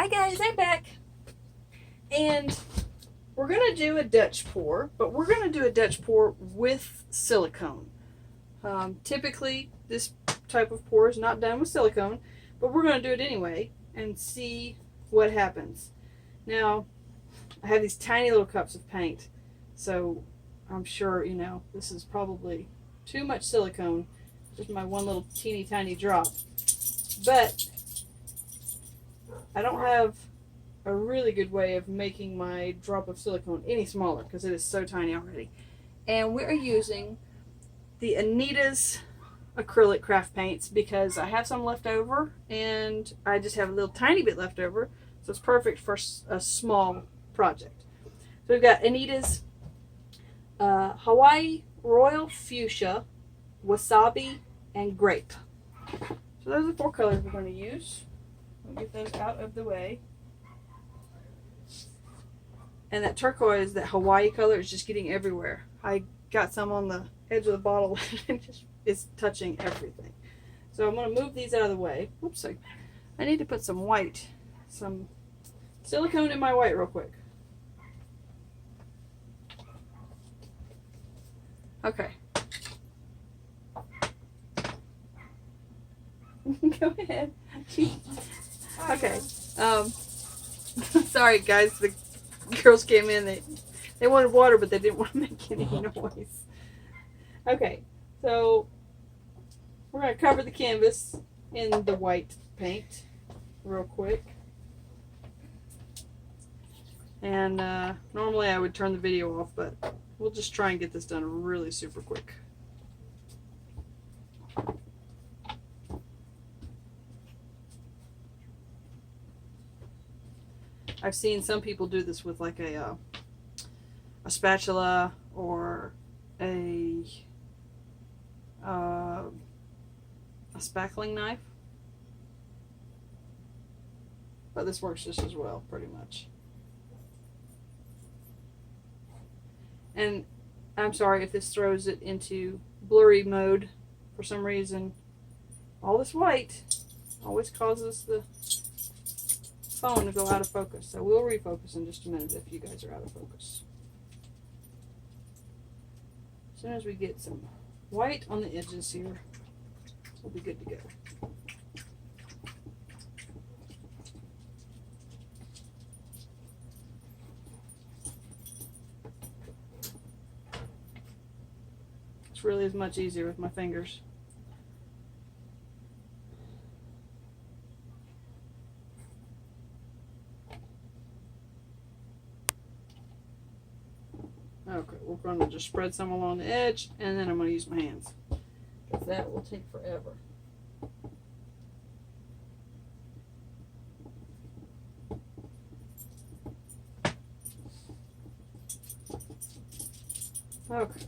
Hi guys, I'm back. And we're going to do a Dutch pour, but we're going to do a Dutch pour with silicone. Typically, this type of pour is not done with silicone, but we're going to do it anyway and see what happens. Now, I have these tiny little cups of paint, so I'm sure, this is probably too much silicone, just my one little teeny tiny drop. But I don't have a really good way of making my drop of silicone any smaller because it is so tiny already. And we're using the Anita's acrylic craft paints because I have some left over and I just have a little tiny bit left over, so it's perfect for a small project. So we've got Anita's Hawaii Royal Fuchsia, Wasabi, and Grape. So those are the 4 colors we're going to use. We'll get those out of the way. And that turquoise, that Hawaii color, is just getting everywhere. I got some on the edge of the bottle and it's touching everything. So I'm going to move these out of the way. Oops, I need to put some white, some silicone in my white real quick. Okay. Go ahead. Okay. Sorry guys, the girls came in. They wanted water, but they didn't want to make any noise. Okay, so we're going to cover the canvas in the white paint real quick. And normally I would turn the video off, but we'll just try and get this done really super quick. I've seen some people do this with like a spatula or a spackling knife, but this works just as well, pretty much. And I'm sorry if this throws it into blurry mode for some reason. All this white always causes the phone to go out of focus, so we'll refocus in just a minute if you guys are out of focus. As soon as we get some white on the edges here, we'll be good to go. It's really as much easier with my fingers. Okay, we're going to just spread some along the edge, and then I'm going to use my hands, because that will take forever. Okay.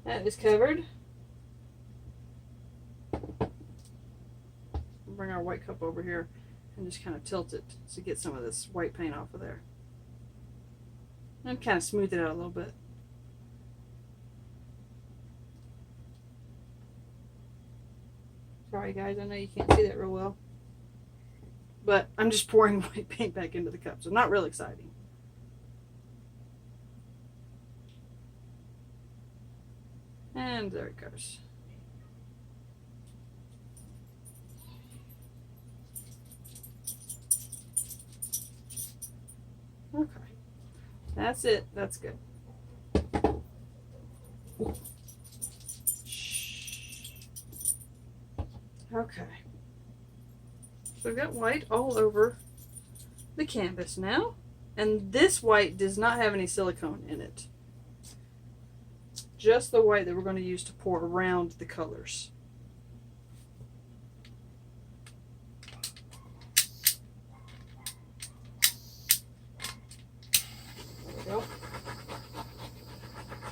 That is covered. Bring our white cup over here and just kind of tilt it to get some of this white paint off of there. And kind of smooth it out a little bit. Sorry guys, I know you can't see that real well. But I'm just pouring white paint back into the cup, so not real exciting. And there it goes. Okay, that's it. That's good. Okay, so we've got white all over the canvas now, and this white does not have any silicone in it. Just the white that we're going to use to pour around the colors. There we go.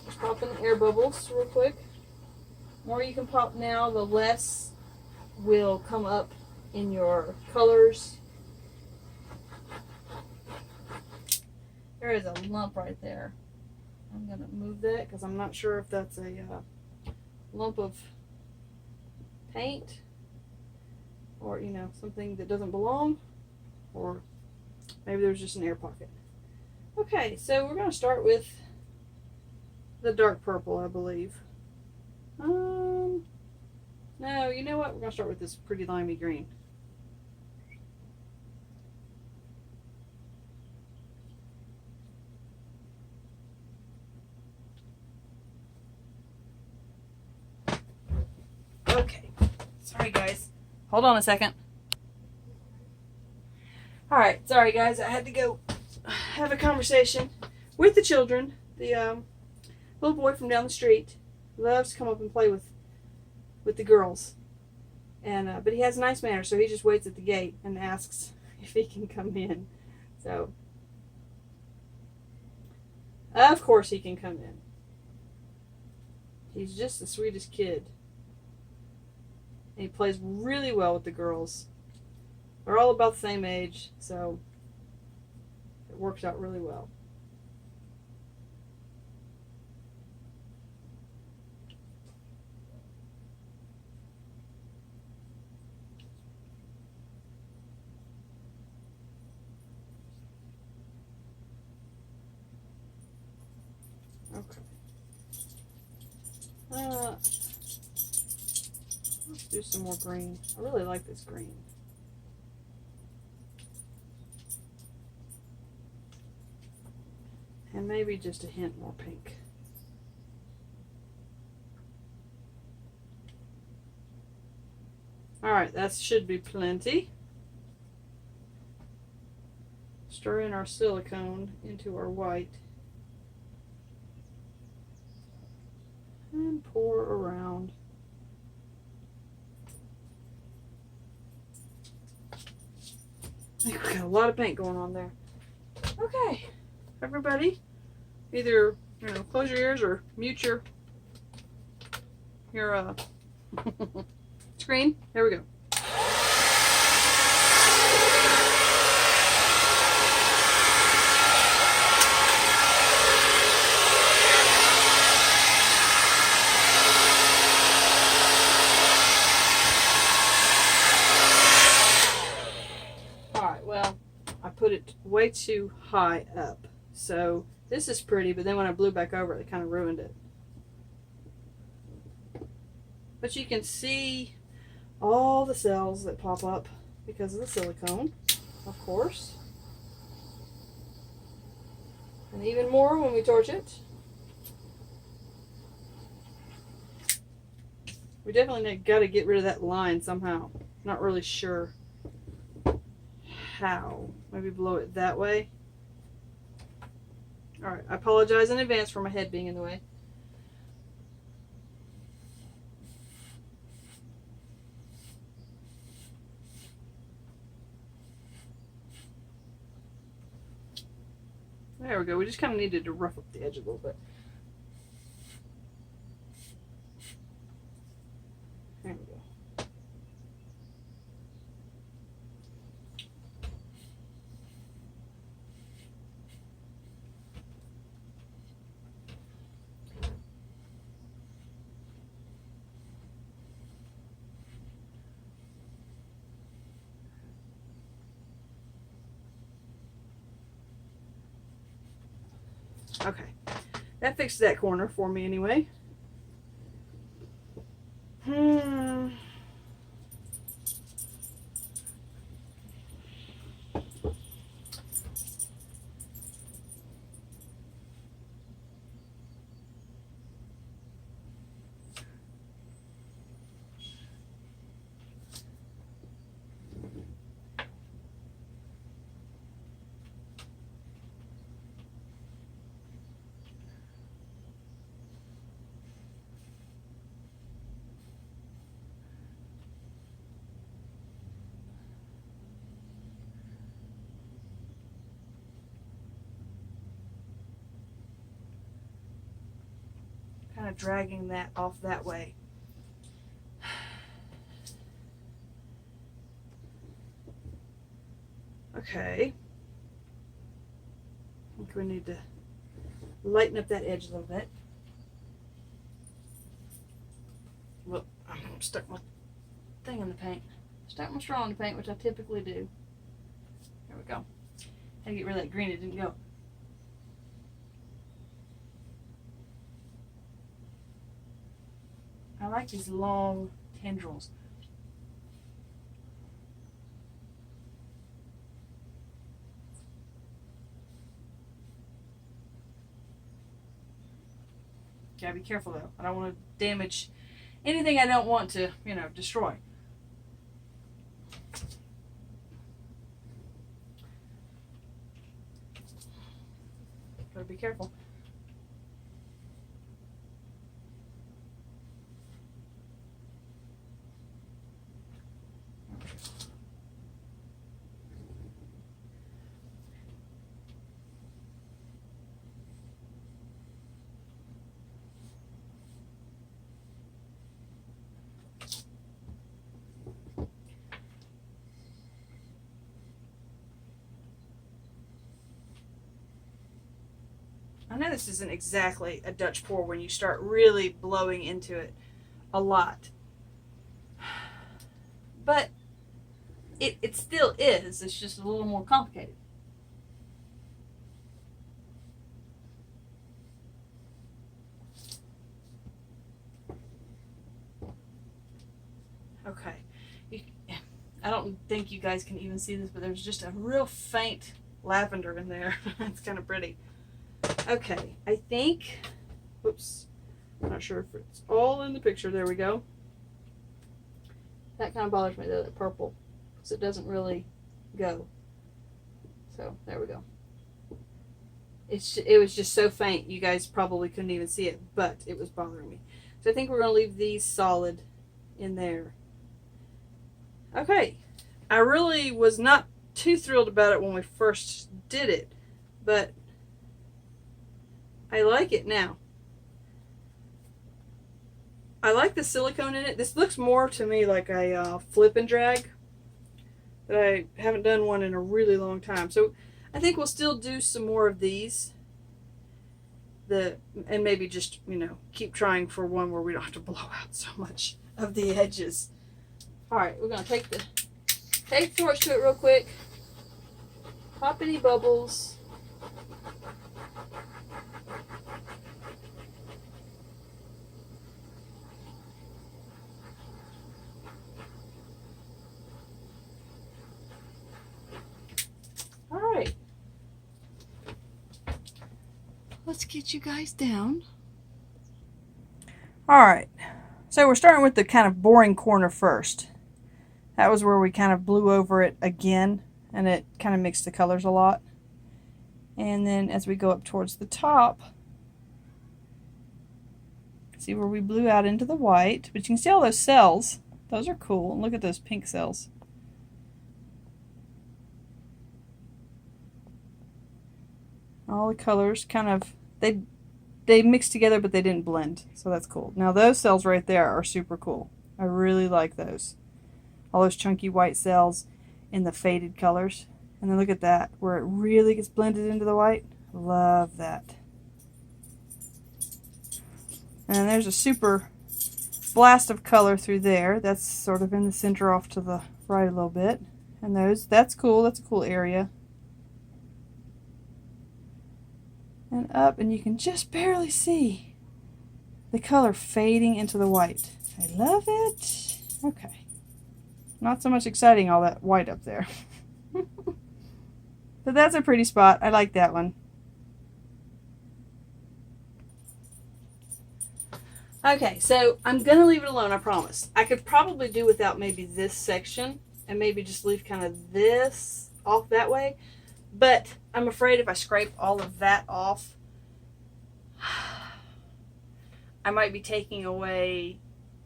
Just pop in the air bubbles real quick. The more you can pop now, the less will come up in your colors. There is a lump right there. I'm going to move that because I'm not sure if that's a lump of paint or, you know, something that doesn't belong, or maybe there's just an air pocket. Okay, so we're going to start with the dark purple, I believe. No, you know what? We're going to start with this pretty limey green. Okay. Sorry, guys. Hold on a second. Alright, sorry, guys. I had to go have a conversation with the children. The little boy from down the street loves to come up and play with the girls. And but he has nice manners, so he just waits at the gate and asks if he can come in. So, of course he can come in. He's just the sweetest kid. And he plays really well with the girls. They're all about the same age, so it works out really well. Okay. Let's do some more green. I really like this green. And maybe just a hint more pink. Alright, that should be plenty. Stir in our silicone into our white. And pour around. I think we got a lot of paint going on there. Okay, everybody, either close your ears or mute your screen. There we go. Put it way too high up. So this is pretty, but then when I blew back over it, it kind of ruined it. But you can see all the cells that pop up because of the silicone, of course. And even more when we torch it. We definitely got to get rid of that line somehow. Not really sure how. Maybe blow it that way. Alright, I apologize in advance for my head being in the way. There we go. We just kind of needed to rough up the edge a little bit. There we go. Okay, that fixed that corner for me anyway. Kind of dragging that off that way. Okay. I think we need to lighten up that edge a little bit. Well, I stuck my thing in the paint. Stuck my straw in the paint, which I typically do. There we go. Had to get rid of that green, it didn't go. I like these long tendrils. Gotta be careful though. I don't want to damage anything I don't want to, you know, destroy. Gotta be careful. I know this isn't exactly a Dutch pour when you start really blowing into it a lot, but it still is. It's just a little more complicated. Okay, I don't think you guys can even see this, but there's just a real faint lavender in there. It's kind of pretty. Okay, I think, whoops, I'm not sure if it's all in the picture. There we go. That kind of bothers me though, the purple, because it doesn't really go. So there we go. It was just so faint, you guys probably couldn't even see it, but it was bothering me. So I think we're going to leave these solid in there. Okay, I really was not too thrilled about it when we first did it, but I like it now. I like the silicone in it. This looks more to me like a flip and drag, but I haven't done one in a really long time. So I think we'll still do some more of these. And maybe just, you know, keep trying for one where we don't have to blow out so much of the edges. All right, we're gonna take the torch to it real quick. Poppity bubbles. All right. Let's get you guys down. All right. So we're starting with the kind of boring corner first. That was where we kind of blew over it again, and it kind of mixed the colors a lot. And then as we go up towards the top, see where we blew out into the white, but you can see all those cells. Those are cool. Look at those pink cells. All the colors kind of, they mixed together, but they didn't blend, so that's cool. Now those cells right there are super cool. I really like those. All those chunky white cells in the faded colors. And then look at that, where it really gets blended into the white. Love that. And there's a super blast of color through there. That's sort of in the center off to the right a little bit. And that's cool. That's a cool area. And up, and you can just barely see the color fading into the white. I love it. Okay. Not so much exciting, all that white up there. But that's a pretty spot. I like that one. Okay, so I'm going to leave it alone, I promise. I could probably do without maybe this section and maybe just leave kind of this off that way. But I'm afraid if I scrape all of that off, I might be taking away,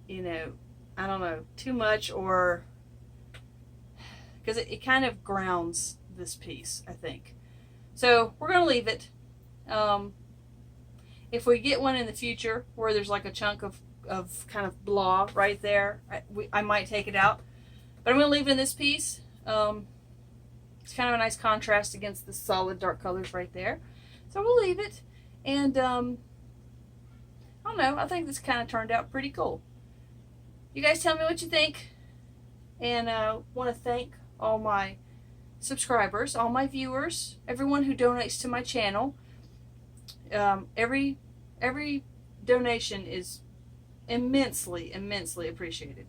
you know, I don't know, too much, or because it kind of grounds this piece, I think. So we're going to leave it. If we get one in the future where there's like a chunk of kind of blah right there, I might take it out. But I'm going to leave it in this piece. It's kind of a nice contrast against the solid dark colors right there. So we'll leave it. And I don't know, I think this kind of turned out pretty cool. You guys tell me what you think. And want to thank all my subscribers, all my viewers, everyone who donates to my channel. Every donation is immensely appreciated.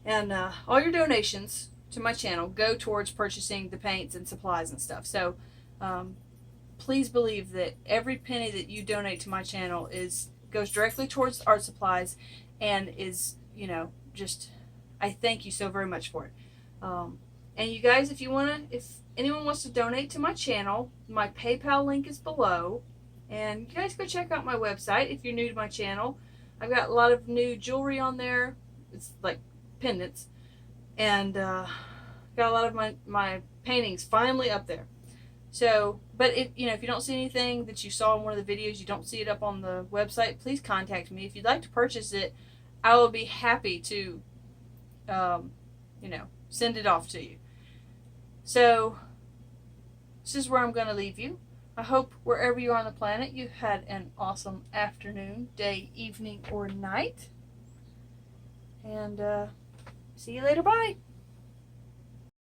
And all your donations to my channel go towards purchasing the paints and supplies and stuff. So please believe that every penny that you donate to my channel goes directly towards art supplies, and is, just, I thank you so very much for it. And you guys, if anyone wants to donate to my channel, my PayPal link is below. And you guys go check out my website if you're new to my channel. I've got a lot of new jewelry on there. It's like pendants. And got a lot of my paintings finally up there. So, but if you don't see anything that you saw in one of the videos, you don't see it up on the website, please contact me. If you'd like to purchase it, I will be happy to, send it off to you. So, this is where I'm going to leave you. I hope wherever you are on the planet, you had an awesome afternoon, day, evening, or night. And see you later. Bye.